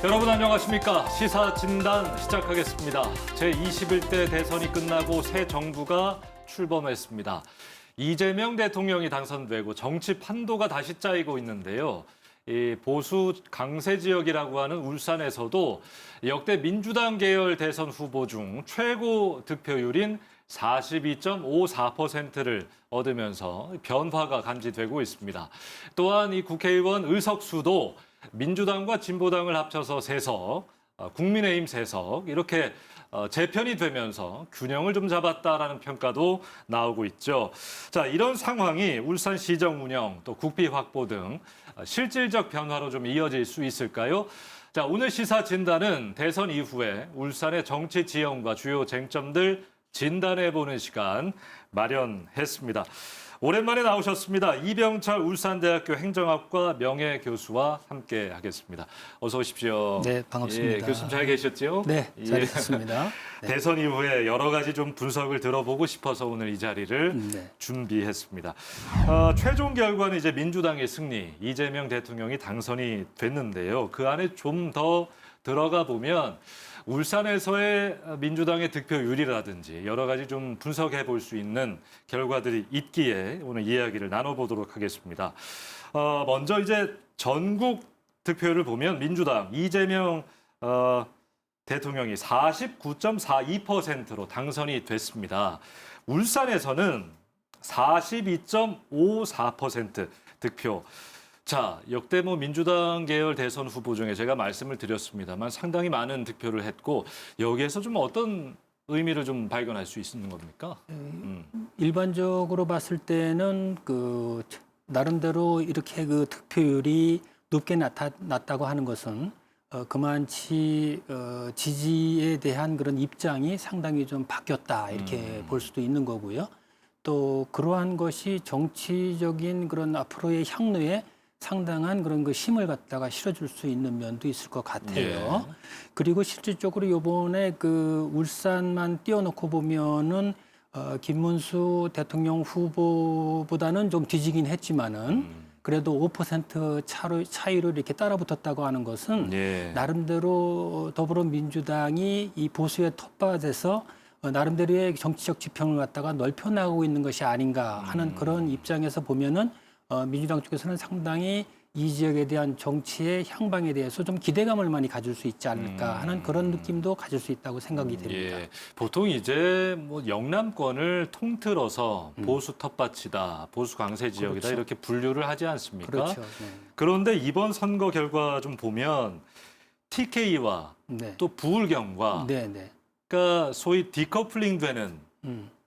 여러분 안녕하십니까? 시사 진단 시작하겠습니다. 제21대 대선이 끝나고 새 정부가 출범했습니다. 이재명 대통령이 당선되고 정치 판도가 다시 짜이고 있는데요. 이 보수 강세 지역이라고 하는 울산에서도 역대 민주당 계열 대선 후보 중 최고 득표율인 42.54%를 얻으면서 변화가 감지되고 있습니다. 또한 이 국회의원 의석수도 민주당과 진보당을 합쳐서 3석, 국민의힘 3석 이렇게 재편이 되면서 균형을 좀 잡았다라는 평가도 나오고 있죠. 자, 이런 상황이 울산 시정 운영, 또 국비 확보 등 실질적 변화로 좀 이어질 수 있을까요? 자, 오늘 시사 진단은 대선 이후에 울산의 정치 지형과 주요 쟁점들 진단해보는 시간 마련했습니다. 오랜만에 나오셨습니다. 이병철 울산대학교 행정학과 명예교수와 함께 하겠습니다. 어서 오십시오. 네, 반갑습니다. 예, 교수님 잘 계셨죠? 네, 잘 예. 있습니다. 네. 대선 이후에 여러 가지 좀 분석을 들어보고 싶어서 오늘 이 자리를 네. 준비했습니다. 최종 결과는 이제 민주당의 승리, 이재명 대통령이 당선이 됐는데요. 그 안에 좀 더 들어가 보면 울산에서의 민주당의 득표율이라든지 여러 가지 좀 분석해 볼 수 있는 결과들이 있기에 오늘 이야기를 나눠보도록 하겠습니다. 먼저 이제 전국 득표율을 보면 민주당 이재명 대통령이 49.42%로 당선이 됐습니다. 울산에서는 42.54% 득표. 자, 역대 민주당 계열 대선 후보 중에 제가 말씀을 드렸습니다만 상당히 많은 득표를 했고 여기에서 좀 어떤 의미를 좀 발견할 수 있는 겁니까? 일반적으로 봤을 때는 나름대로 이렇게 득표율이 높게 나타났다고 하는 것은 그만치 지지에 대한 그런 입장이 상당히 좀 바뀌었다 이렇게 볼 수도 있는 거고요. 또 그러한 것이 정치적인 그런 앞으로의 향로에 상당한 그런 힘을 갖다가 실어줄 수 있는 면도 있을 것 같아요. 예. 그리고 실질적으로 이번에 울산만 띄워놓고 보면은 김문수 대통령 후보보다는 좀 뒤지긴 했지만은 그래도 5% 차이로 이렇게 따라붙었다고 하는 것은 예. 나름대로 더불어민주당이 이 보수의 텃밭에서 나름대로의 정치적 지평을 갖다가 넓혀나가고 있는 것이 아닌가 하는 그런 입장에서 보면은 민주당 쪽에서는 상당히 이 지역에 대한 정치의 향방에 대해서 좀 기대감을 많이 가질 수 있지 않을까 하는 그런 느낌도 가질 수 있다고 생각이 됩니다. 예. 보통 이제 영남권을 통틀어서 보수 텃밭이다, 보수 강세 지역이다 그렇죠. 이렇게 분류를 하지 않습니까? 그렇죠. 네. 그런데 이번 선거 결과 좀 보면 TK와 네. 또 부울경과 네, 네. 그러니까 소위 디커플링 되는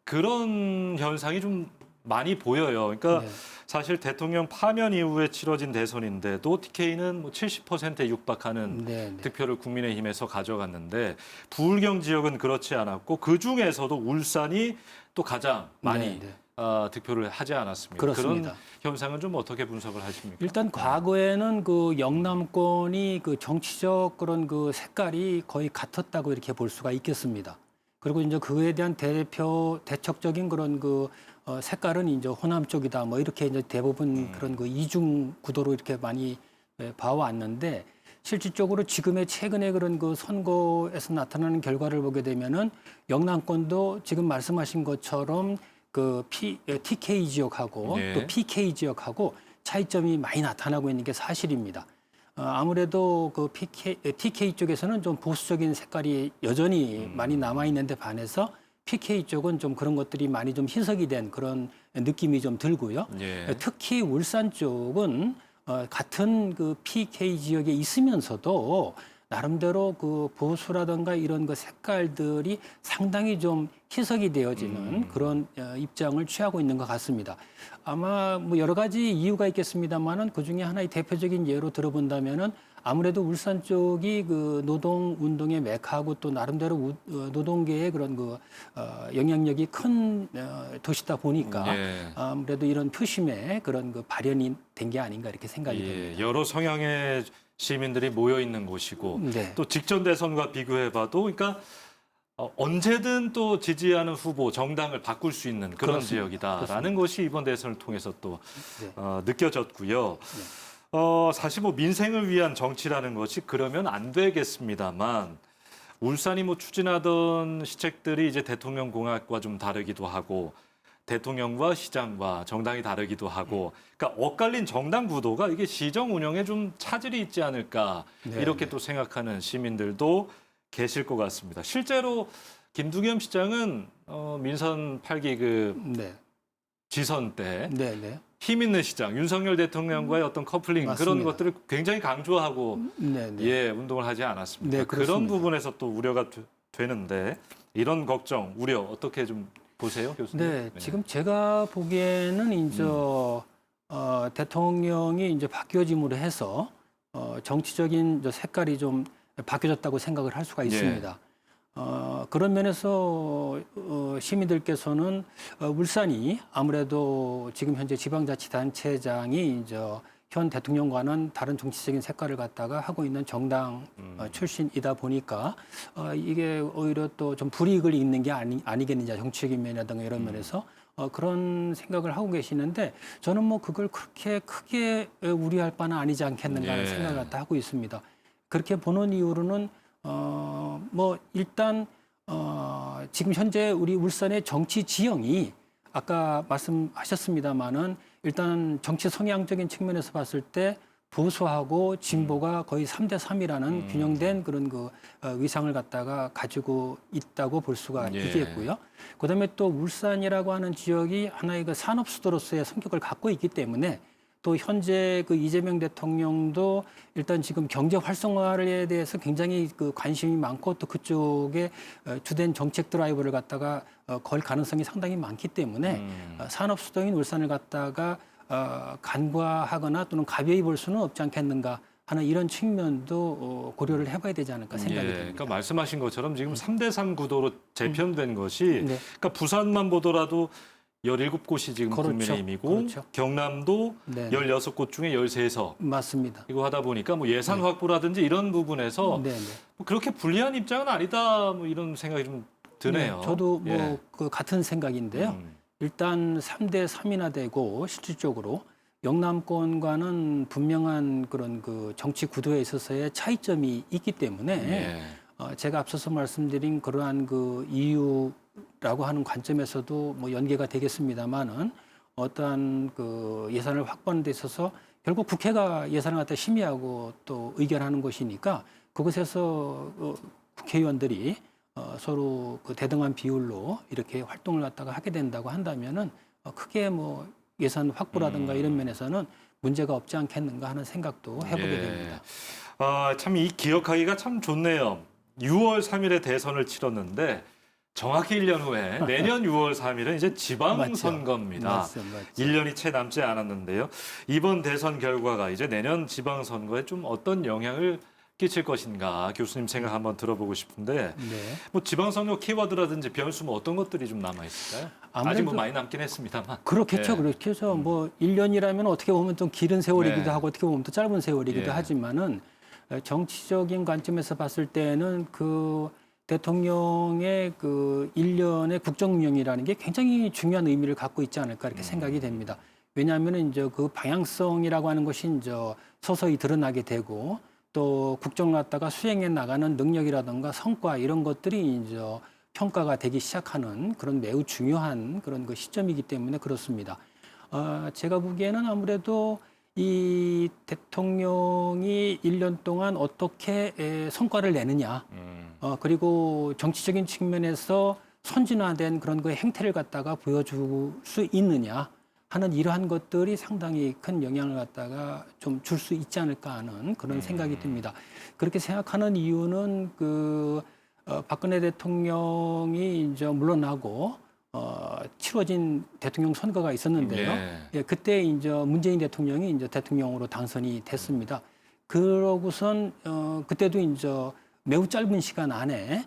그런 현상이 좀 많이 보여요. 그러니까 네. 사실 대통령 파면 이후에 치러진 대선인데도 TK는 70%에 육박하는 네, 네. 득표를 국민의힘에서 가져갔는데 부울경 지역은 그렇지 않았고 그중에서도 울산이 또 가장 많이 네, 네. 득표를 하지 않았습니다. 그렇습니다. 그런 현상은 좀 어떻게 분석을 하십니까? 일단 과거에는 영남권이 정치적 그런 색깔이 거의 같았다고 이렇게 볼 수가 있겠습니다. 그리고 이제 그에 대한 대척적인 그런 색깔은 이제 호남 쪽이다. 이렇게 이제 대부분 그런 이중 구도로 이렇게 많이 봐왔는데 실질적으로 지금의 최근에 그런 선거에서 나타나는 결과를 보게 되면은 영남권도 지금 말씀하신 것처럼 TK 지역하고 네. 또 PK 지역하고 차이점이 많이 나타나고 있는 게 사실입니다. 아무래도 TK 쪽에서는 좀 보수적인 색깔이 여전히 많이 남아있는데 반해서 PK 쪽은 좀 그런 것들이 많이 좀 희석이 된 그런 느낌이 좀 들고요. 예. 특히 울산 쪽은 같은 PK 지역에 있으면서도 나름대로 보수라든가 이런 색깔들이 상당히 좀 희석이 되어지는 그런 입장을 취하고 있는 것 같습니다. 아마 여러 가지 이유가 있겠습니다만은 그 중에 하나의 대표적인 예로 들어본다면은 아무래도 울산 쪽이 노동 운동의 메카고 또 나름대로 노동계의 그런 영향력이 큰 도시다 보니까 예. 아무래도 이런 표심의 그런 발현이 된 게 아닌가 이렇게 생각이 됩니다. 여러 성향의 시민들이 모여 있는 곳이고 네. 또 직전 대선과 비교해봐도 그러니까 언제든 또 지지하는 후보, 정당을 바꿀 수 있는 그런 그렇습니다. 지역이다라는 그렇습니다. 것이 이번 대선을 통해서 또 네. 느껴졌고요. 사실 뭐 민생을 위한 정치라는 것이 그러면 안 되겠습니다만 울산이 뭐 추진하던 시책들이 이제 대통령 공약과 좀 다르기도 하고 대통령과 시장과 정당이 다르기도 하고 그러니까 엇갈린 정당 구도가 이게 시정 운영에 좀 차질이 있지 않을까 네, 이렇게 네. 또 생각하는 시민들도 계실 것 같습니다. 실제로 김두겸 시장은 민선 8기 그 네, 지선 때 네, 네, 힘 있는 시장, 윤석열 대통령과의 어떤 커플링 그런 맞습니다. 것들을 굉장히 강조하고 네, 네. 예, 운동을 하지 않았습니까? 네, 그런 그렇습니다. 부분에서 또 우려가 되는데 이런 걱정, 우려 어떻게 좀 보세요, 교수님? 네, 지금 제가 보기에는 이제 대통령이 이제 바뀌어짐으로 해서 정치적인 이제 색깔이 좀 바뀌어졌다고 생각을 할 수가 예. 있습니다. 그런 면에서 시민들께서는 울산이 아무래도 지금 현재 지방자치단체장이 이제 현 대통령과는 다른 정치적인 색깔을 갖다가 하고 있는 정당 출신이다 보니까 이게 오히려 또 좀 불이익을 잇는 게 아니겠느냐 정치적인 면이라든가 이런 면에서 그런 생각을 하고 계시는데 저는 뭐 그걸 그렇게 크게 우려할 바는 아니지 않겠는가 하는 예. 생각을 갖다 하고 있습니다. 그렇게 보는 이유로는 뭐 일단 지금 현재 우리 울산의 정치 지형이 아까 말씀하셨습니다마는 일단 정치 성향적인 측면에서 봤을 때 보수하고 진보가 거의 3대 3이라는 균형된 그런 그 위상을 갖다가 가지고 있다고 볼 수가 예. 있겠고요. 그다음에 또 울산이라고 하는 지역이 하나의 그 산업 수도로서의 성격을 갖고 있기 때문에 또 현재 그 이재명 대통령도 일단 지금 경제 활성화에 대해서 굉장히 그 관심이 많고 또 그쪽에 주된 정책 드라이버를 갖다가 걸 가능성이 상당히 많기 때문에 산업 수도인 울산을 갖다가 간과하거나 또는 가벼이 볼 수는 없지 않겠는가 하는 이런 측면도 고려를 해봐야 되지 않을까 생각이 예, 듭니다. 그러니까 말씀하신 것처럼 지금 3대 3 구도로 재편된 것이 네. 그러니까 부산만 보더라도 17곳이 지금 그렇죠. 국민의힘이고 그렇죠. 경남도 네. 16곳 중에 13석 맞습니다. 이거 하다 보니까 뭐 예산 확보라든지 이런 부분에서 네, 네. 뭐 그렇게 불리한 입장은 아니다 뭐 이런 생각이 좀 드네요. 네, 저도 뭐 예. 그 같은 생각인데요. 일단 3대 3이나 되고 실질적으로 영남권과는 분명한 그런 그 정치 구도에 있어서의 차이점이 있기 때문에 예. 제가 앞서서 말씀드린 그러한 그 이유라고 하는 관점에서도 뭐 연계가 되겠습니다만은 어떠한 그 예산을 확보하는 데 있어서 결국 국회가 예산을 갖다 심의하고 또 의결하는 것이니까 그곳에서 국회의원들이 서로 그 대등한 비율로 이렇게 활동을 갖다가 하게 된다고 한다면은 크게 뭐 예산 확보라든가 이런 면에서는 문제가 없지 않겠는가 하는 생각도 해보게 예. 됩니다. 참 이 기억하기가 참 좋네요. 6월 3일에 대선을 치렀는데 정확히 1년 후에 내년 6월 3일은 이제 지방선거입니다. 맞죠. 1년이 채 남지 않았는데요. 이번 대선 결과가 이제 내년 지방선거에 좀 어떤 영향을 끼칠 것인가 교수님 생각 한번 들어보고 싶은데 네. 뭐 지방선거 키워드라든지 변수 뭐 어떤 것들이 좀 남아 있을까요? 아직 뭐 아무래도 많이 남긴 했습니다만. 그렇겠죠. 예. 그렇겠죠. 뭐 1년이라면 어떻게 보면 좀 길은 세월이기도 네. 하고 어떻게 보면 또 짧은 세월이기도 예. 하지만은 정치적인 관점에서 봤을 때는 그 대통령의 그 1년의 국정운영이라는 게 굉장히 중요한 의미를 갖고 있지 않을까 이렇게 생각이 됩니다. 왜냐하면 이제 그 방향성이라고 하는 것이 이제 서서히 드러나게 되고 또 국정을 갖다가 수행해 나가는 능력이라든가 성과 이런 것들이 이제 평가가 되기 시작하는 그런 매우 중요한 그런 그 시점이기 때문에 그렇습니다. 제가 보기에는 아무래도 이 대통령이 1년 동안 어떻게 성과를 내느냐, 그리고 정치적인 측면에서 선진화된 그런 그 행태를 갖다가 보여줄 수 있느냐 하는 이러한 것들이 상당히 큰 영향을 갖다가 좀 줄 수 있지 않을까 하는 그런 생각이 듭니다. 그렇게 생각하는 이유는 그 박근혜 대통령이 이제 물러나고 치러진 대통령 선거가 있었는데요. 예, 그때 이제 문재인 대통령이 이제 대통령으로 당선이 됐습니다. 그러고선 그때도 이제 매우 짧은 시간 안에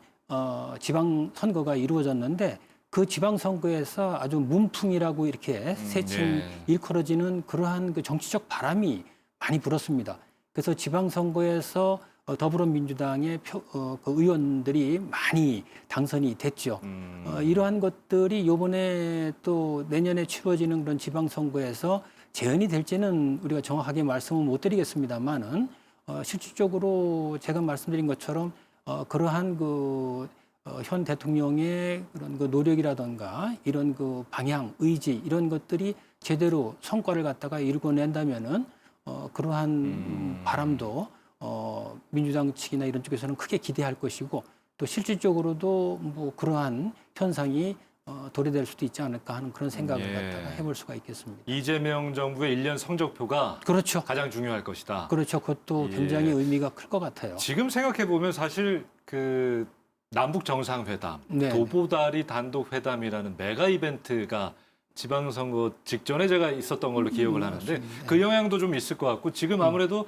지방 선거가 이루어졌는데 그 지방 선거에서 아주 문풍이라고 이렇게 세칭 일컬어지는 그러한 그 정치적 바람이 많이 불었습니다. 그래서 지방 선거에서 더불어민주당의 그 의원들이 많이 당선이 됐죠. 이러한 것들이 이번에 또 내년에 치러지는 그런 지방선거에서 재현이 될지는 우리가 정확하게 말씀을 못 드리겠습니다만은 실질적으로 제가 말씀드린 것처럼 그러한 현 대통령의 그런 노력이라든가 이런 방향, 의지 이런 것들이 제대로 성과를 갖다가 이루어낸다면은 그러한 바람도 민주당 측이나 이런 쪽에서는 크게 기대할 것이고 또 실질적으로도 뭐 그러한 현상이 도래될 수도 있지 않을까 하는 그런 생각을 갖다가 해볼 수가 있겠습니다. 이재명 정부의 1년 성적표가 그렇죠. 가장 중요할 것이다. 그렇죠. 그것도 굉장히 의미가 클 것 같아요. 지금 생각해 보면 사실 그 남북 정상회담, 네. 도보다리 단독 회담이라는 메가 이벤트가 지방선거 직전에 제가 있었던 걸로 기억을 하는데 맞습니다. 그 영향도 좀 있을 것 같고 지금 아무래도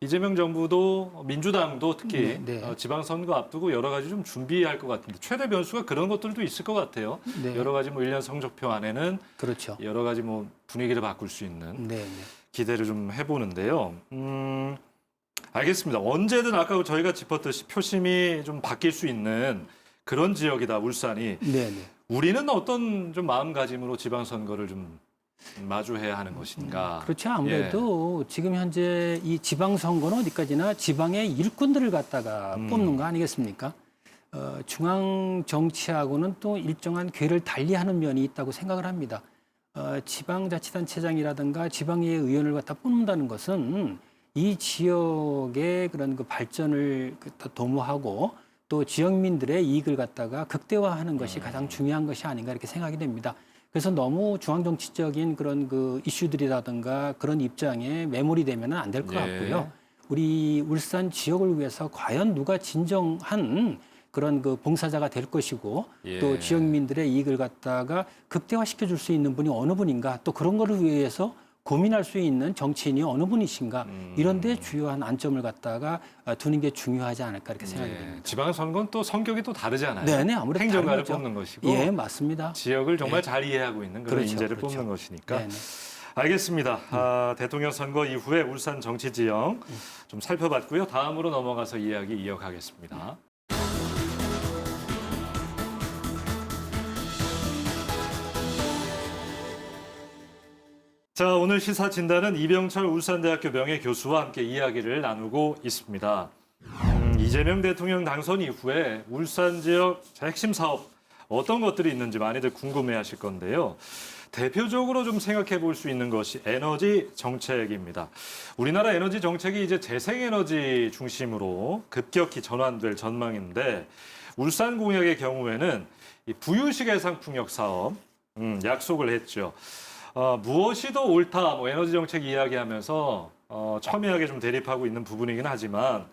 이재명 정부도 민주당도 특히 네. 지방선거 앞두고 여러 가지 좀 준비할 것 같은데 최대 변수가 그런 것들도 있을 것 같아요. 네. 여러 가지 뭐 1년 성적표 안에는 그렇죠. 여러 가지 뭐 분위기를 바꿀 수 있는 네. 네. 기대를 좀 해보는데요. 알겠습니다. 언제든 아까 저희가 짚었듯이 표심이 좀 바뀔 수 있는 그런 지역이다, 울산이. 네. 네. 우리는 어떤 좀 마음가짐으로 지방선거를 좀 마주해야 하는 것인가. 그렇죠. 아무래도 지금 현재 이 지방선거는 어디까지나 지방의 일꾼들을 갖다가 뽑는 거 아니겠습니까? 중앙 정치하고는 또 일정한 궤를 달리하는 면이 있다고 생각을 합니다. 지방자치단체장이라든가 지방의 의원을 갖다 뽑는다는 것은 이 지역의 그런 발전을 도모하고 또 지역민들의 이익을 갖다가 극대화하는 것이 가장 중요한 것이 아닌가 이렇게 생각이 됩니다. 그래서 너무 중앙정치적인 그런 이슈들이라든가 그런 입장에 매몰이 되면 안 될 것 같고요. 우리 울산 지역을 위해서 과연 누가 진정한 그런 봉사자가 될 것이고 또 지역민들의 이익을 갖다가 극대화시켜 줄 수 있는 분이 어느 분인가 또 그런 거를 위해서 고민할 수 있는 정치인이 어느 분이신가 이런 데 주요한 안점을 갖다가 두는 게 중요하지 않을까 이렇게 생각이 됩니다. 지방선거는 또 성격이 또 다르잖아요. 네네, 아무래도 행정가를 다른 거죠. 뽑는 것이고 예, 맞습니다. 지역을 정말 잘 이해하고 있는 그런 그렇죠, 인재를 그렇죠. 뽑는 것이니까. 네네. 알겠습니다. 대통령 선거 이후에 울산 정치 지형 좀 살펴봤고요. 다음으로 넘어가서 이야기 이어가겠습니다. 자, 오늘 시사 진단은 이병철 울산대학교 명예교수와 함께 이야기를 나누고 있습니다. 이재명 대통령 당선 이후에 울산 지역 핵심 사업 어떤 것들이 있는지 많이들 궁금해하실 건데요. 대표적으로 좀 생각해 볼 수 있는 것이 에너지 정책입니다. 우리나라 에너지 정책이 이제 재생에너지 중심으로 급격히 전환될 전망인데 울산 공약의 경우에는 이 부유식 해상풍력 사업 약속을 했죠. 무엇이 더 옳다, 뭐 에너지 정책 이야기하면서 첨예하게 좀 대립하고 있는 부분이긴 하지만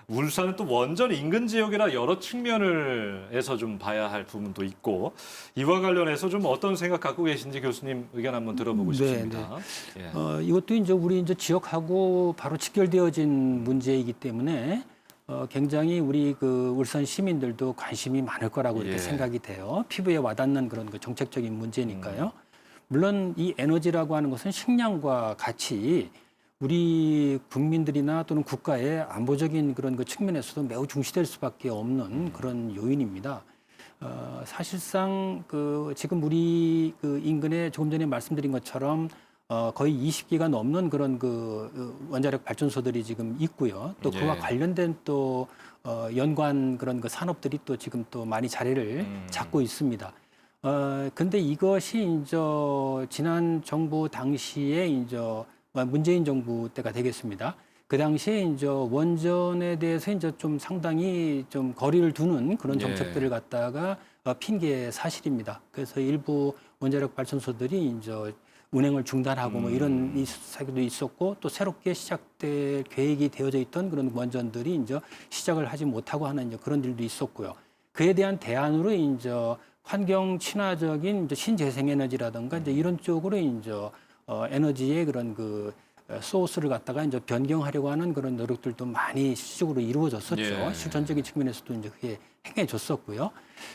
울산은 또 원전 인근 지역이라 여러 측면에서 좀 봐야 할 부분도 있고 이와 관련해서 좀 어떤 생각 갖고 계신지 교수님 의견 한번 들어보고 싶습니다. 예. 이것도 이제 우리 이제 지역하고 바로 직결되어진 문제이기 때문에 굉장히 우리 울산 시민들도 관심이 많을 거라고 이렇게 생각이 돼요. 피부에 와닿는 그런 정책적인 문제니까요. 물론 이 에너지라고 하는 것은 식량과 같이 우리 국민들이나 또는 국가의 안보적인 그런 측면에서도 매우 중시될 수밖에 없는 그런 요인입니다. 사실상 지금 우리 인근에 조금 전에 말씀드린 것처럼 거의 20기가 넘는 그런 원자력 발전소들이 지금 있고요. 또 그와 관련된 또 연관 그런 산업들이 또 지금 또 많이 자리를 잡고 있습니다. 근데 이것이 이제 지난 정부 당시에 이제 문재인 정부 때가 되겠습니다. 그 당시에 이제 원전에 대해서 이제 좀 상당히 좀 거리를 두는 그런 정책들을 갖다가 핀 게 사실입니다. 그래서 일부 원자력 발전소들이 이제 운행을 중단하고 뭐 이런 사례도 있었고 또 새롭게 시작될 계획이 되어져 있던 그런 원전들이 이제 시작을 하지 못하고 하는 이제 그런 일도 있었고요. 그에 대한 대안으로 이제 환경 친화적인 이제 신재생에너지라든가 이제 이런 쪽으로 이제 에너지의 그런 소스를 갖다가 이제 변경하려고 하는 그런 노력들도 많이 실질적으로 이루어졌었죠. 실천적인 측면에서도 이제 그게 행해졌었고요.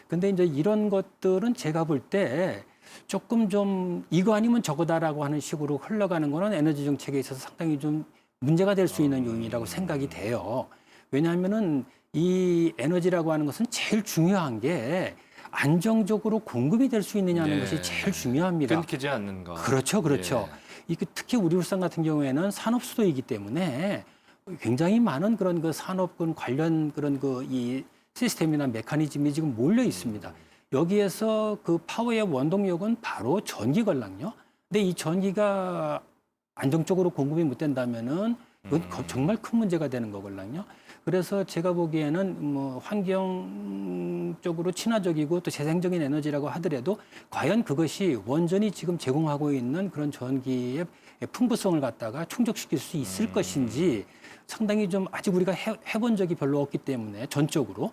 근데 이제 이런 것들은 제가 볼 때 조금 좀 이거 아니면 저거다라고 하는 식으로 흘러가는 거는 에너지 정책에 있어서 상당히 좀 문제가 될 수 있는 요인이라고 생각이 돼요. 왜냐하면은 이 에너지라고 하는 것은 제일 중요한 게 안정적으로 공급이 될 수 있느냐는 것이 제일 중요합니다. 끊기지 않는 것. 그렇죠, 그렇죠. 특히 우리 울산 같은 경우에는 산업 수도이기 때문에 굉장히 많은 그런 그 산업군 관련 그런 그 이 시스템이나 메커니즘이 지금 몰려 있습니다. 여기에서 그 파워의 원동력은 바로 전기 관랑요. 근데 이 전기가 안정적으로 공급이 못 된다면은 이건 정말 큰 문제가 되는 거거든요. 그래서 제가 보기에는 뭐 환경적으로 친화적이고 또 재생적인 에너지라고 하더라도 과연 그것이 원전이 지금 제공하고 있는 그런 전기의 풍부성을 갖다가 충족시킬 수 있을 것인지 상당히 좀 아직 우리가 해본 적이 별로 없기 때문에 전적으로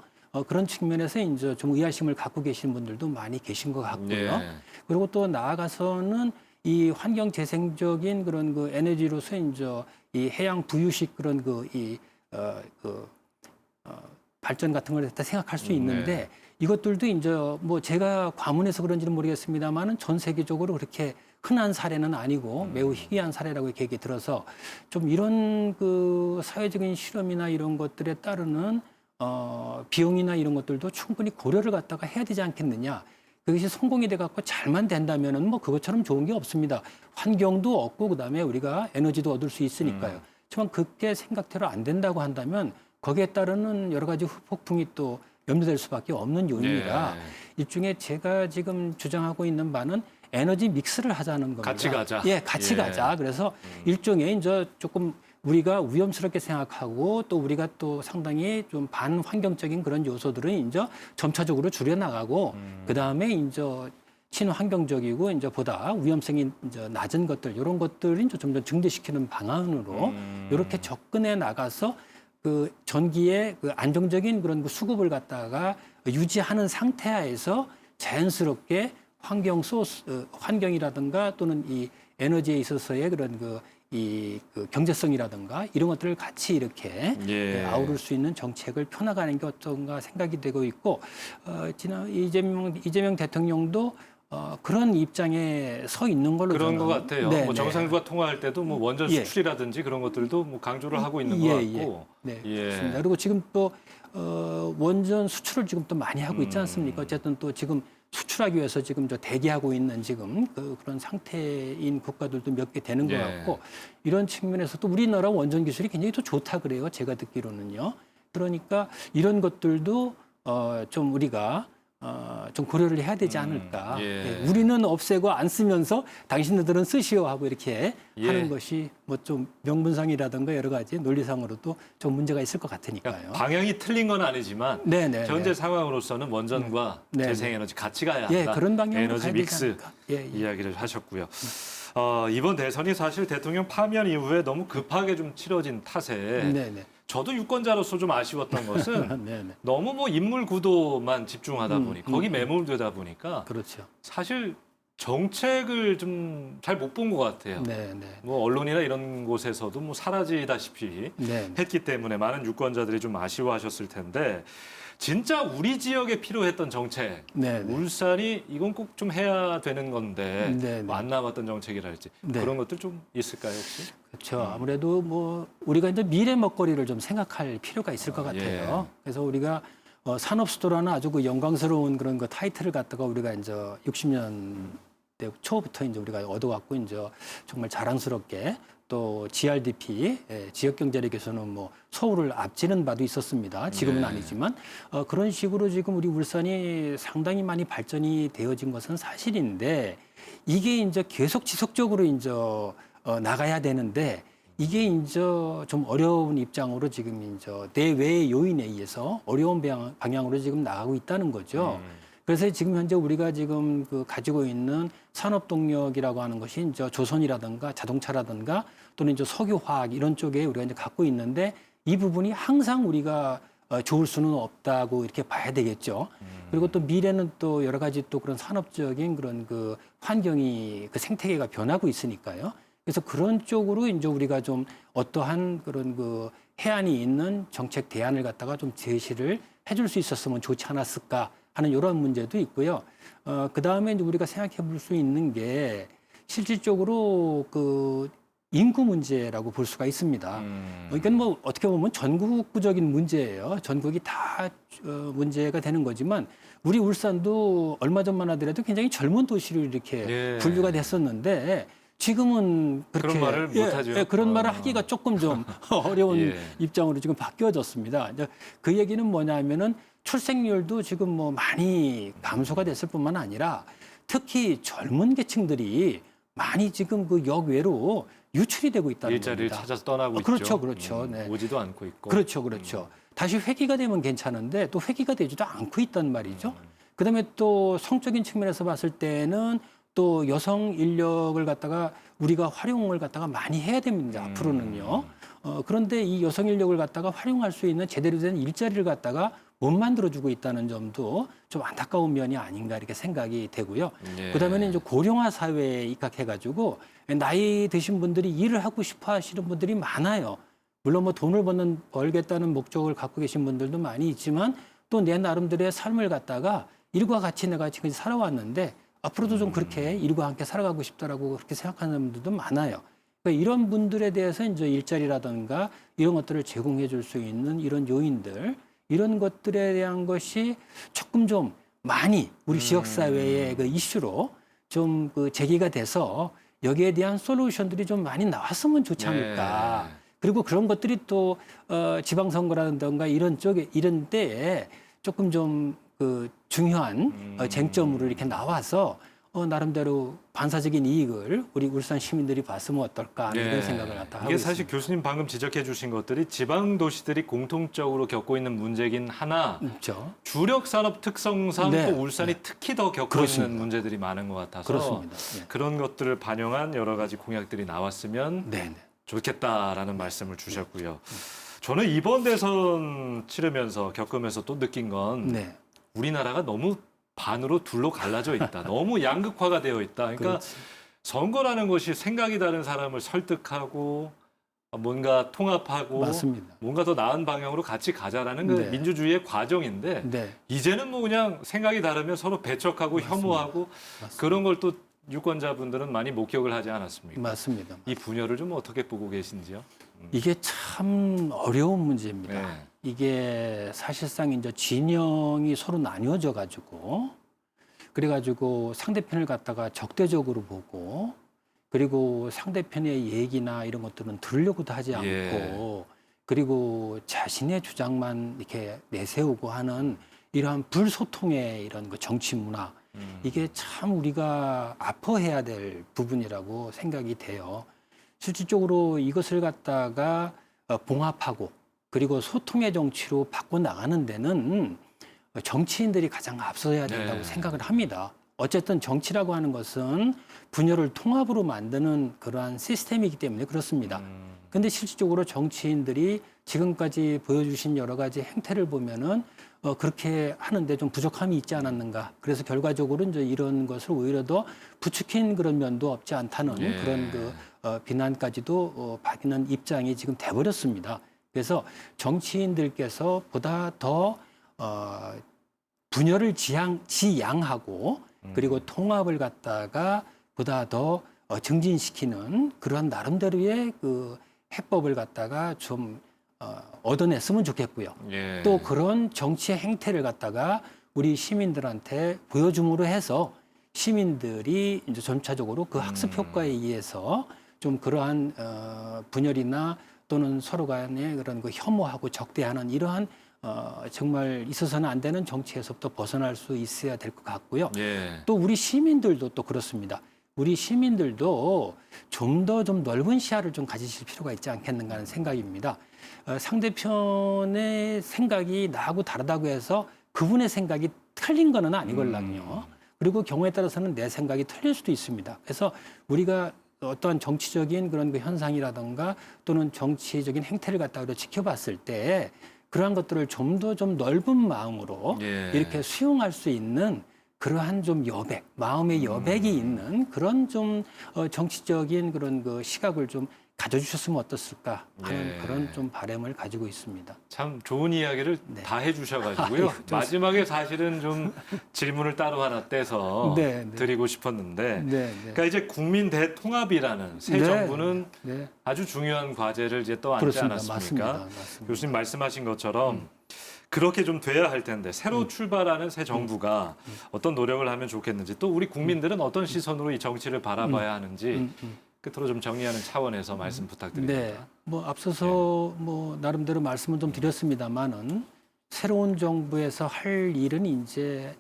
그런 측면에서 이제 좀 의아심을 갖고 계신 분들도 많이 계신 것 같고요. 예. 그리고 또 나아가서는 이 환경 재생적인 그런 그 에너지로서 이제 이 해양 부유식 그런 발전 같은 걸 갖다 생각할 수 있는데 이것들도 이제 뭐 제가 과문해서 그런지는 모르겠습니다만은 전 세계적으로 그렇게 흔한 사례는 아니고 매우 희귀한 사례라고 이렇게 얘기 들어서 좀 이런 그 사회적인 실험이나 이런 것들에 따르는 비용이나 이런 것들도 충분히 고려를 갖다가 해야 되지 않겠느냐. 그것이 성공이 돼갖고 잘만 된다면은 뭐 그것처럼 좋은 게 없습니다. 환경도 얻고 그다음에 우리가 에너지도 얻을 수 있으니까요. 하지만 그게 생각대로 안 된다고 한다면 거기에 따르는 여러 가지 후폭풍이 또 염려될 수밖에 없는 요인이라 일종의 제가 지금 주장하고 있는 바는 에너지 믹스를 하자는 겁니다. 같이 가자. 예, 같이 가자. 그래서 일종의 이제 조금 우리가 위험스럽게 생각하고 또 우리가 또 상당히 좀 반환경적인 그런 요소들은 이제 점차적으로 줄여나가고 그다음에 이제 친환경적이고 이제 보다 위험성이 이제 낮은 것들 이런 것들을 이제 점점 증대시키는 방안으로 이렇게 접근해 나가서 그 전기의 그 안정적인 그런 그 수급을 갖다가 유지하는 상태하에서 자연스럽게 환경이라든가 또는 이 에너지에 있어서의 그런 그 경제성이라든가 이런 것들을 같이 이렇게 아우를 수 있는 정책을 펴나가는 게 어떤가 생각이 되고 있고 지난 이재명 대통령도 그런 입장에 서 있는 걸로 그런 것 저는 같아요. 네, 뭐 네. 정상과 통화할 때도 뭐 원전 수출이라든지 그런 것들도 뭐 강조를 하고 있는 것 같고. 네, 그렇습니다. 그리고 지금 또 원전 수출을 지금 또 많이 하고 있지 않습니까? 어쨌든 또 지금 수출하기 위해서 지금 저 대기하고 있는 지금 그런 상태인 국가들도 몇 개 되는 것 같고 이런 측면에서 또 우리나라 원전 기술이 굉장히 또 좋다 그래요. 제가 듣기로는요. 그러니까 이런 것들도 좀 우리가 좀 고려를 해야 되지 않을까. 우리는 없애고 안 쓰면서 당신들은 쓰시오 하고 이렇게 하는 것이 뭐 좀 명분상이라든가 여러 가지 논리상으로도 좀 문제가 있을 것 같으니까요. 그러니까 방향이 틀린 건 아니지만 현재 상황으로서는 원전과 재생에너지 같이 가야 한다. 그런 방향으로 에너지 가야 되지 믹스 않을까. 이야기를 하셨고요. 이번 대선이 사실 대통령 파면 이후에 너무 급하게 좀 치러진 탓에 저도 유권자로서 좀 아쉬웠던 것은 너무 뭐 인물 구도만 집중하다 보니 거기 매몰되다 보니까 그렇죠. 사실 정책을 좀 잘 못 본 것 같아요. 뭐 언론이나 이런 곳에서도 뭐 사라지다시피 했기 때문에 많은 유권자들이 좀 아쉬워하셨을 텐데 진짜 우리 지역에 필요했던 정책, 울산이 이건 꼭 좀 해야 되는 건데 안 남았던 정책이랄지 그런 것들 좀 있을까요 혹시? 그렇죠. 아무래도 뭐 우리가 이제 미래 먹거리를 좀 생각할 필요가 있을 것 같아요. 그래서 우리가 산업 수도라는 아주 그 영광스러운 그런 그 타이틀을 갖다가 우리가 이제 60년대 초부터 이제 우리가 얻어왔고 이제 정말 자랑스럽게 또 GRDP 지역 경제력에서는 뭐 서울을 앞지는 바도 있었습니다. 지금은 아니지만 그런 식으로 지금 우리 울산이 상당히 많이 발전이 되어진 것은 사실인데 이게 이제 계속 지속적으로 이제 나가야 되는데 이게 이제 좀 어려운 입장으로 지금 이제 내외의 요인에 의해서 어려운 방향으로 지금 나가고 있다는 거죠. 그래서 지금 현재 우리가 지금 그 가지고 있는 산업 동력이라고 하는 것이 이제 조선이라든가 자동차라든가 또는 이제 석유화학 이런 쪽에 우리가 이제 갖고 있는데 이 부분이 항상 우리가 좋을 수는 없다고 이렇게 봐야 되겠죠. 그리고 또 미래는 또 여러 가지 또 그런 산업적인 그런 그 환경이 그 생태계가 변하고 있으니까요. 그래서 그런 쪽으로 이제 우리가 좀 어떠한 그런 그 해안이 있는 정책 대안을 갖다가 좀 제시를 해줄 수 있었으면 좋지 않았을까 하는 이런 문제도 있고요. 그 다음에 이제 우리가 생각해 볼 수 있는 게 실질적으로 그 인구 문제라고 볼 수가 있습니다. 그러니까 뭐 어떻게 보면 전국구적인 문제예요. 전국이 다 문제가 되는 거지만 우리 울산도 얼마 전만 하더라도 굉장히 젊은 도시로 이렇게 분류가 됐었는데 지금은 그렇게 그런 말을 못하죠. 그런 말을 하기가 조금 좀 어려운 예. 입장으로 지금 바뀌어졌습니다. 이제 그 얘기는 뭐냐면은 출생률도 지금 뭐 많이 감소가 됐을 뿐만 아니라 특히 젊은 계층들이 많이 지금 그 역외로 유출이 되고 있다는 일자리를 겁니다. 찾아서 떠나고 그렇죠, 있죠. 그렇죠. 네. 오지도 않고 있고. 그렇죠, 그렇죠. 다시 회귀가 되면 괜찮은데 또 회귀가 되지도 않고 있단 말이죠. 그다음에 또 성적인 측면에서 봤을 때는 또 여성 인력을 갖다가 우리가 활용을 갖다가 많이 해야 됩니다. 앞으로는요. 그런데 이 여성 인력을 갖다가 활용할 수 있는 제대로 된 일자리를 갖다가 못 만들어주고 있다는 점도 좀 안타까운 면이 아닌가 이렇게 생각이 되고요. 예. 그다음에는 이제 고령화 사회에 입각해가지고 나이 드신 분들이 일을 하고 싶어 하시는 분들이 많아요. 물론 뭐 돈을 벌겠다는 목적을 갖고 계신 분들도 많이 있지만 또 내 나름대로의 삶을 갖다가 일과 같이 내가 지금까지 살아왔는데 앞으로도 좀 그렇게 일과 함께 살아가고 싶다라고 그렇게 생각하는 분들도 많아요. 그러니까 이런 분들에 대해서 이제 일자리라든가 이런 것들을 제공해 줄 수 있는 이런 요인들, 이런 것들에 대한 것이 조금 좀 많이 우리 지역사회의 그 이슈로 좀 그 제기가 돼서 여기에 대한 솔루션들이 좀 많이 나왔으면 좋지 않을까. 네. 그리고 그런 것들이 또 지방선거라든가 이런 쪽에 이런 때에 조금 좀 그 중요한 쟁점으로 이렇게 나와서 나름대로 반사적인 이익을 우리 울산 시민들이 봤으면 어떨까 하는 이런 생각을 갖다 하고 이게 사실 있습니다. 교수님 방금 지적해 주신 것들이 지방 도시들이 공통적으로 겪고 있는 문제긴 하나 그렇죠. 주력 산업 특성상 네. 또 울산이 특히 더 겪고 그렇습니다. 있는 문제들이 많은 것 같아서 그렇습니다. 네. 그런 것들을 반영한 여러 가지 공약들이 나왔으면 네, 네. 좋겠다라는 말씀을 주셨고요. 저는 이번 대선 치르면서 겪으면서 또 느낀 건 네. 우리나라가 너무 반으로 둘로 갈라져 있다. 너무 양극화가 되어 있다. 그러니까 그렇지. 선거라는 것이 생각이 다른 사람을 설득하고 뭔가 통합하고 맞습니다. 뭔가 더 나은 방향으로 같이 가자라는 그 네. 민주주의의 과정인데 네. 이제는 뭐 그냥 생각이 다르면 서로 배척하고 맞습니다. 혐오하고 맞습니다. 그런 걸 또 유권자분들은 많이 목격을 하지 않았습니까? 맞습니다. 이 분열을 좀 어떻게 보고 계신지요? 이게 참 어려운 문제입니다. 네. 이게 사실상 이제 진영이 서로 나뉘어져 가지고 그래가지고 상대편을 갖다가 적대적으로 보고 그리고 상대편의 얘기나 이런 것들은 들으려고도 하지 않고 예. 그리고 자신의 주장만 이렇게 내세우고 하는 이러한 불소통의 이런 그 정치 문화 이게 참 우리가 아파해야 될 부분이라고 생각이 돼요. 실질적으로 이것을 갖다가 봉합하고 그리고 소통의 정치로 바꿔 나가는 데는 정치인들이 가장 앞서야 된다고 네. 생각을 합니다. 어쨌든 정치라고 하는 것은 분열을 통합으로 만드는 그러한 시스템이기 때문에 그렇습니다. 근데 실질적으로 정치인들이 지금까지 보여주신 여러 가지 행태를 보면은 그렇게 하는데 좀 부족함이 있지 않았는가. 그래서 결과적으로 이제 이런 것을 오히려 더 부추긴 그런 면도 없지 않다는 예. 그런 그 비난까지도 받는 입장이 지금 돼버렸습니다. 그래서 정치인들께서 보다 더 분열을 지양하고 그리고 통합을 갖다가 보다 더 증진시키는 그러한 나름대로의 그 해법을 갖다가 좀 얻어냈으면 좋겠고요. 예. 또 그런 정치의 행태를 갖다가 우리 시민들한테 보여줌으로 해서 시민들이 이제 점차적으로 그 학습 효과에 의해서 좀 그러한 분열이나 또는 서로 간의 그런 그 혐오하고 적대하는 이러한 정말 있어서는 안 되는 정치에서부터 벗어날 수 있어야 될 것 같고요. 예. 또 우리 시민들도 또 그렇습니다. 우리 시민들도 좀 더 좀 넓은 시야를 좀 가지실 필요가 있지 않겠는가 하는 생각입니다. 상대편의 생각이 나하고 다르다고 해서 그분의 생각이 틀린 거는 아니걸랑요. 그리고 경우에 따라서는 내 생각이 틀릴 수도 있습니다. 그래서 우리가 어떠한 정치적인 그런 그 현상이라든가 또는 정치적인 행태를 갖다가 지켜봤을 때 그러한 것들을 좀 더 좀 넓은 마음으로 예. 이렇게 수용할 수 있는 그러한 좀 여백, 마음의 여백이 있는 그런 좀 정치적인 그런 그 시각을 좀 가져주셨으면 어떻을까 하는 예. 그런 좀 바람을 가지고 있습니다. 참 좋은 이야기를 네. 다 해주셔가지고요. 아이고, 좋습니다. 마지막에 사실은 좀 질문을 따로 하나 떼서 네, 네. 드리고 싶었는데, 네, 네. 그러니까 이제 국민 대통합이라는 새 네, 정부는 네. 아주 중요한 과제를 이제 또 앉지 그렇습니다. 않았습니까? 맞습니다. 교수님 말씀하신 것처럼 그렇게 좀 돼야 할 텐데 새로 출발하는 새 정부가 어떤 노력을 하면 좋겠는지 또 우리 국민들은 어떤 시선으로 이 정치를 바라봐야 하는지 끝으로 좀 정리하는 차원에서 말씀 부탁드립니다. 네, 뭐 앞서서 뭐 나름대로 말씀을 좀 드렸습니다만은 새로운 정부에서 할 일은 이제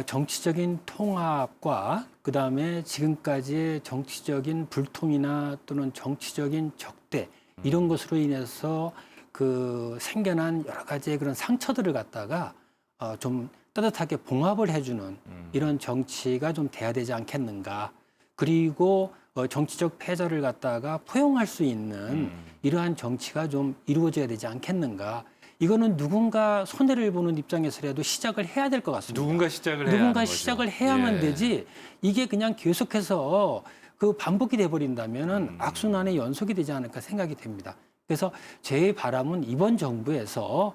정치적인 통합과 그다음에 지금까지의 정치적인 불통이나 또는 정치적인 적대 이런 것으로 인해서 그 생겨난 여러 가지의 그런 상처들을 갖다가 좀 따뜻하게 봉합을 해주는 이런 정치가 좀 돼야 되지 않겠는가. 그리고 정치적 패자를 갖다가 포용할 수 있는 이러한 정치가 좀 이루어져야 되지 않겠는가. 이거는 누군가 손해를 보는 입장에서라도 시작을 해야 될 것 같습니다. 누군가 시작을 해야 누군가 하는 거죠. 시작을 해야만 예. 되지. 이게 그냥 계속해서 그 반복이 돼 버린다면은 악순환의 연속이 되지 않을까 생각이 됩니다. 그래서 제 바람은 이번 정부에서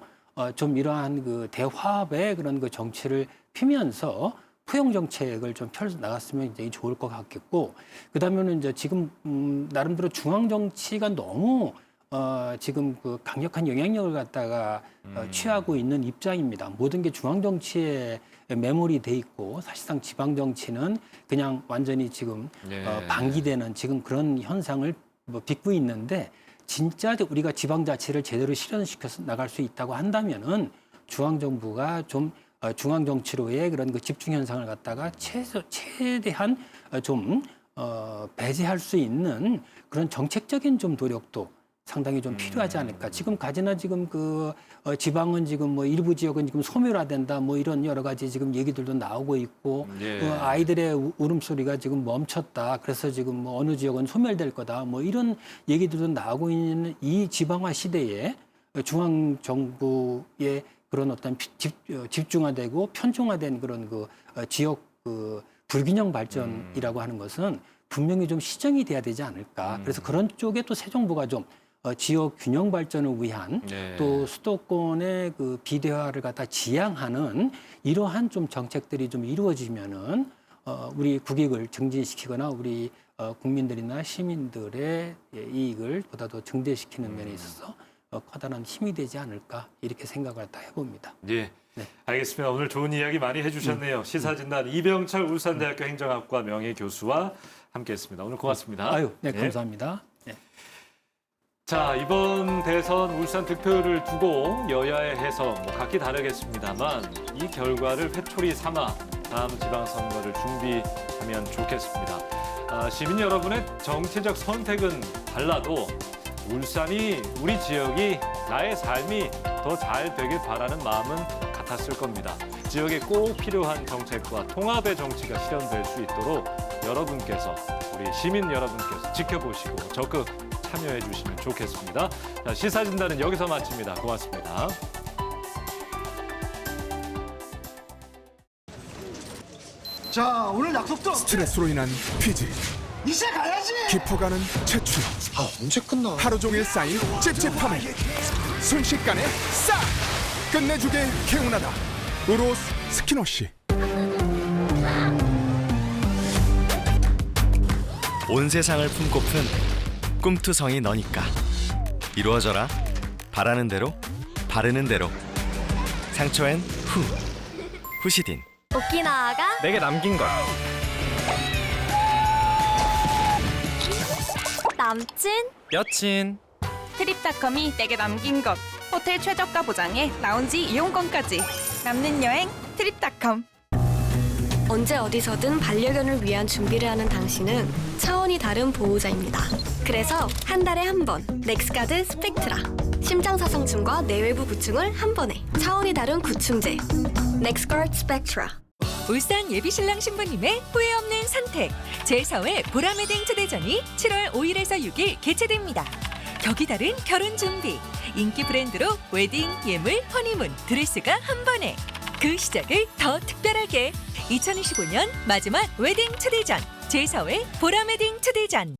좀 이러한 그 대화합의 그런 그 정치를 피면서 포용 정책을 좀 펼 나갔으면 굉장히 좋을 것 같겠고, 그다음에는 이제 지금 나름대로 중앙 정치가 너무 지금 그 강력한 영향력을 갖다가 취하고 있는 입장입니다. 모든 게 중앙 정치에 매몰이 돼 있고 사실상 지방 정치는 그냥 완전히 지금 예. 방기되는 지금 그런 현상을 뭐 빚고 있는데, 진짜 우리가 지방 자치를 제대로 실현시켜서 나갈 수 있다고 한다면은 중앙 정부가 좀 중앙 정치로의 그런 그 집중 현상을 갖다가 최대한 좀 배제할 수 있는 그런 정책적인 좀 노력도 상당히 좀 필요하지 않을까. 지금 가지나 지금 그 지방은 지금 뭐 일부 지역은 지금 소멸화된다 뭐 이런 여러 가지 지금 얘기들도 나오고 있고, 예. 아이들의 울음소리가 지금 멈췄다. 그래서 지금 뭐 어느 지역은 소멸될 거다. 뭐 이런 얘기들도 나오고 있는 이 지방화 시대에 중앙 정부의 그런 어떤 집중화되고 편중화된 그런 그 지역 그 불균형 발전이라고 하는 것은 분명히 좀 시정이 돼야 되지 않을까. 그래서 그런 쪽에 또 새 정부가 좀 지역 균형 발전을 위한 네. 또 수도권의 그 비대화를 갖다 지향하는 이러한 좀 정책들이 좀 이루어지면은 우리 국익을 증진시키거나 우리 국민들이나 시민들의 이익을 보다 더 증대시키는 면에 있어서 커다란 힘이 되지 않을까 이렇게 생각을 다 해봅니다. 예. 네. 알겠습니다. 오늘 좋은 이야기 많이 해주셨네요. 시사진단 이병철 울산대학교 행정학과 명예교수와 함께했습니다. 오늘 고맙습니다. 아유, 네, 예. 감사합니다. 네. 자, 이번 대선 울산 득표를 두고 여야의 해석 각기 다르겠습니다만 이 결과를 회초리 삼아 다음 지방선거를 준비하면 좋겠습니다. 시민 여러분의 정치적 선택은 달라도 울산이, 우리 지역이, 나의 삶이 더 잘 되길 바라는 마음은 같았을 겁니다. 지역에 꼭 필요한 정책과 통합의 정치가 실현될 수 있도록 여러분께서, 우리 시민 여러분께서 지켜보시고 적극 참여해 주시면 좋겠습니다. 자, 시사진단은 여기서 마칩니다. 고맙습니다. 자, 오늘 약속도 스트레스로 인한 퀴즈, 이제 가야지. 깊어가는 채취, 아, 언제 끝나? 하루 종일 쌓인 찝찝함을 순식간에 싹 끝내주게 개운하다. 우로스 스키너시. 온 세상을 품고픈 꿈투성이 너니까 이루어져라. 바라는 대로 바르는 대로. 상처엔 후시딘. 오키나와가 내게 남긴 것. 남친 여친. 트립닷컴이 내게 남긴 것. 호텔 최저가 보장에 라운지 이용권까지. 남는 여행 트립닷컴. 언제 어디서든 반려견을 위한 준비를 하는 당신은 차원이 다른 보호자입니다. 그래서 한 달에 한 번 넥스가드 스펙트라 심장사상충과 내외부 구충을 한 번에 차원이 다른 구충제 넥스가드 스펙트라. 울산 예비신랑 신부님의 후회 없는 선택 제4회 보라매딩 초대전이 7월 5일에서 6일 개최됩니다. 격이 다른 결혼 준비, 인기 브랜드로 웨딩, 예물, 허니문, 드레스가 한 번에 그 시작을 더 특별하게 2025년 마지막 웨딩 초대전 제4회 보라매딩 초대전.